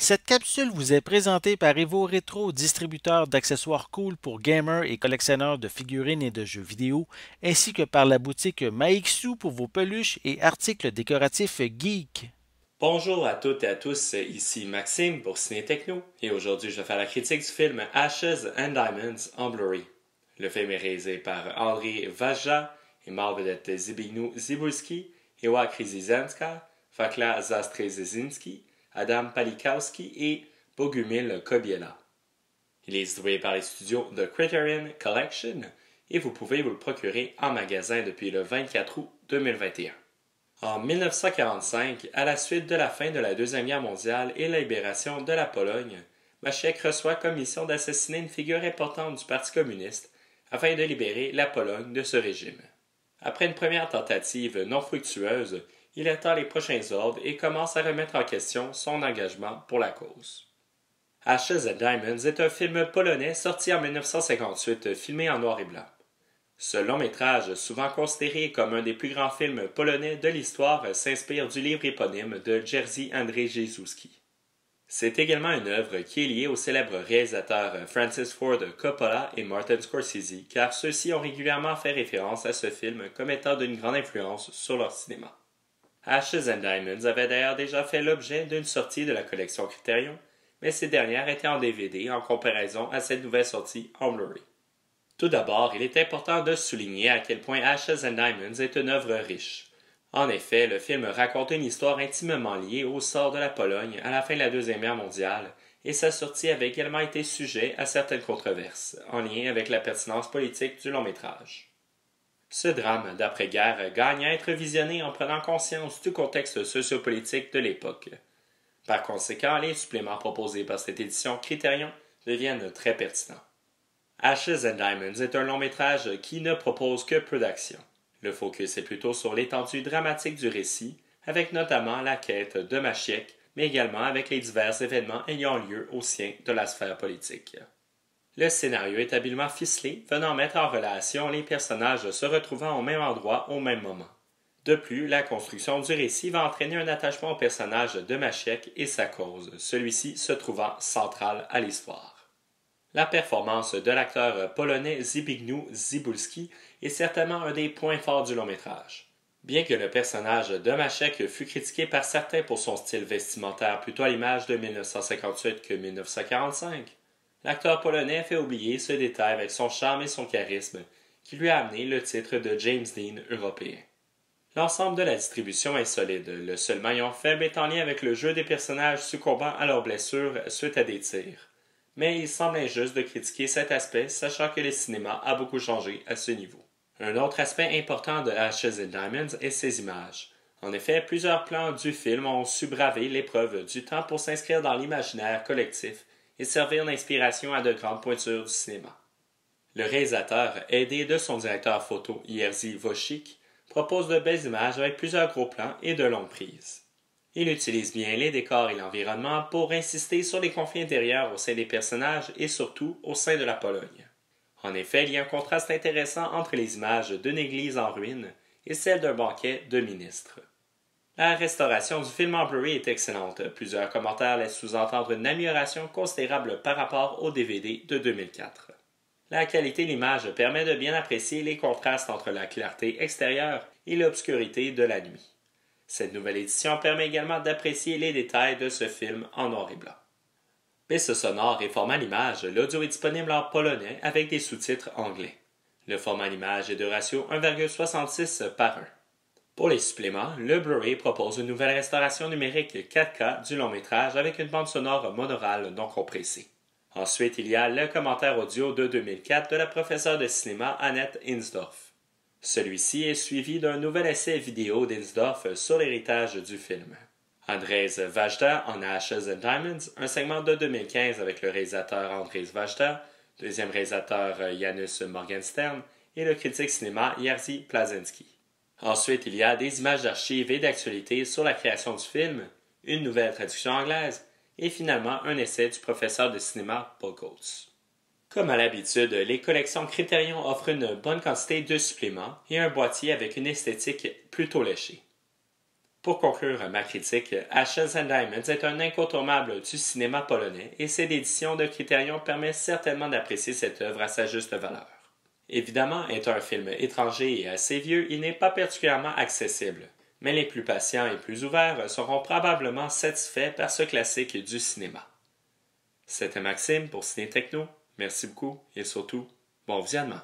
Cette capsule vous est présentée par Evo Retro, distributeur d'accessoires cool pour gamers et collectionneurs de figurines et de jeux vidéo, ainsi que par la boutique Maixu pour vos peluches et articles décoratifs geek. Bonjour à toutes et à tous, ici Maxime pour Ciné Techno et aujourd'hui je vais faire la critique du film Ashes and Diamonds en Blu-ray. Le film est réalisé par Andrzej Wajda et Małgorzata Zibulski, Ewa Krzyżanska, Fakla Zastrzezinski, Adam Palikowski et Bogumil Kobiela. Il est distribué par les studios The Criterion Collection et vous pouvez vous le procurer en magasin depuis le 24 août 2021. En 1945, à la suite de la fin de la Deuxième Guerre mondiale et la libération de la Pologne, Maciek reçoit comme mission d'assassiner une figure importante du Parti communiste afin de libérer la Pologne de ce régime. Après une première tentative non fructueuse, il attend les prochains ordres et commence à remettre en question son engagement pour la cause. Ashes and Diamonds est un film polonais sorti en 1958, filmé en noir et blanc. Ce long-métrage, souvent considéré comme un des plus grands films polonais de l'histoire, s'inspire du livre éponyme de Jerzy Andrzejewski. C'est également une œuvre qui est liée aux célèbres réalisateurs Francis Ford Coppola et Martin Scorsese, car ceux-ci ont régulièrement fait référence à ce film comme étant d'une grande influence sur leur cinéma. Ashes and Diamonds avait d'ailleurs déjà fait l'objet d'une sortie de la collection Criterion, mais ces dernières étaient en DVD en comparaison à cette nouvelle sortie en Blu-ray. Tout d'abord, il est important de souligner à quel point Ashes and Diamonds est une œuvre riche. En effet, le film raconte une histoire intimement liée au sort de la Pologne à la fin de la Deuxième Guerre mondiale, et sa sortie avait également été sujet à certaines controverses, en lien avec la pertinence politique du long-métrage. Ce drame d'après-guerre gagne à être visionné en prenant conscience du contexte sociopolitique de l'époque. Par conséquent, les suppléments proposés par cette édition Criterion deviennent très pertinents. Ashes and Diamonds est un long-métrage qui ne propose que peu d'action. Le focus est plutôt sur l'étendue dramatique du récit, avec notamment la quête de Maciek, mais également avec les divers événements ayant lieu au sein de la sphère politique. Le scénario est habilement ficelé, venant mettre en relation les personnages se retrouvant au même endroit au même moment. De plus, la construction du récit va entraîner un attachement au personnage de Maciek et sa cause, celui-ci se trouvant central à l'histoire. La performance de l'acteur polonais Zbigniew Cybulski est certainement un des points forts du long-métrage. Bien que le personnage de Maciek fût critiqué par certains pour son style vestimentaire plutôt à l'image de 1958 que 1945, l'acteur polonais fait oublier ce détail avec son charme et son charisme qui lui a amené le titre de James Dean européen. L'ensemble de la distribution est solide, le seul maillon faible est en lien avec le jeu des personnages succombant à leurs blessures suite à des tirs. Mais il semble injuste de critiquer cet aspect, sachant que le cinéma a beaucoup changé à ce niveau. Un autre aspect important de Ashes and Diamonds est ses images. En effet, plusieurs plans du film ont su braver l'épreuve du temps pour s'inscrire dans l'imaginaire collectif et servir d'inspiration à de grandes pointures du cinéma. Le réalisateur, aidé de son directeur photo Jerzy Wojcik, propose de belles images avec plusieurs gros plans et de longues prises. Il utilise bien les décors et l'environnement pour insister sur les conflits intérieurs au sein des personnages et surtout au sein de la Pologne. En effet, il y a un contraste intéressant entre les images d'une église en ruine et celle d'un banquet de ministres. La restauration du film en Blu-ray est excellente. Plusieurs commentaires laissent sous-entendre une amélioration considérable par rapport au DVD de 2004. La qualité de l'image permet de bien apprécier les contrastes entre la clarté extérieure et l'obscurité de la nuit. Cette nouvelle édition permet également d'apprécier les détails de ce film en noir et blanc. Piste sonore et format l'image, l'audio est disponible en polonais avec des sous-titres anglais. Le format l'image est de ratio 1,66 par 1. Pour les suppléments, le Blu-ray propose une nouvelle restauration numérique 4K du long-métrage avec une bande sonore monorale non compressée. Ensuite, il y a le commentaire audio de 2004 de la professeure de cinéma Annette Insdorf. Celui-ci est suivi d'un nouvel essai vidéo d'Insdorf sur l'héritage du film. Andrzej Wajda en Ashes and Diamonds, un segment de 2015 avec le réalisateur Andrzej Wajda, deuxième réalisateur Janusz Morgenstern et le critique cinéma Jerzy Placzynski. Ensuite, il y a des images d'archives et d'actualité sur la création du film, une nouvelle traduction anglaise et finalement un essai du professeur de cinéma Paul Coates. Comme à l'habitude, les collections Criterion offrent une bonne quantité de suppléments et un boîtier avec une esthétique plutôt léchée. Pour conclure ma critique, Ashes and Diamonds est un incontournable du cinéma polonais et cette édition de Criterion permet certainement d'apprécier cette œuvre à sa juste valeur. Évidemment, étant un film étranger et assez vieux, il n'est pas particulièrement accessible, mais les plus patients et plus ouverts seront probablement satisfaits par ce classique du cinéma. C'était Maxime pour Ciné Techno. Merci beaucoup et surtout, bon visionnement.